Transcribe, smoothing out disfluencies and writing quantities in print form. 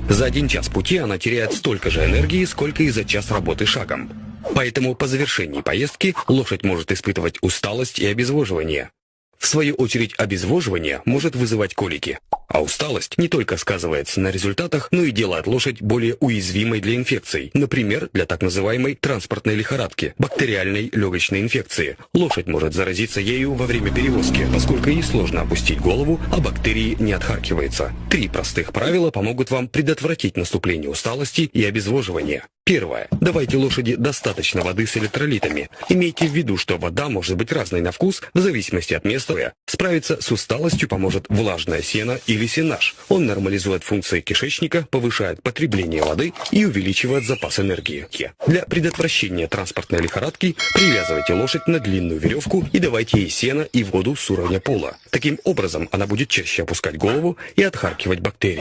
За 1 час пути она теряет столько же энергии, сколько и за час работы шагом. Поэтому по завершении поездки лошадь может испытывать усталость и обезвоживание. В свою очередь, обезвоживание может вызывать колики. А усталость не только сказывается на результатах, но и делает лошадь более уязвимой для инфекций. Например, для так называемой транспортной лихорадки, бактериальной легочной инфекции. Лошадь может заразиться ею во время перевозки, поскольку ей сложно опустить голову, а бактерии не отхаркиваются. 3 простых правила помогут вам предотвратить наступление усталости и обезвоживания. Первое. Давайте лошади достаточно воды с электролитами. Имейте в виду, что вода может быть разной на вкус в зависимости от места. Справиться с усталостью поможет влажное сено или сенаж. Он нормализует функции кишечника, повышает потребление воды и увеличивает запас энергии. Для предотвращения транспортной лихорадки привязывайте лошадь на длинную веревку и давайте ей сено и воду с уровня пола. Таким образом, она будет чаще опускать голову и отхаркивать бактерии.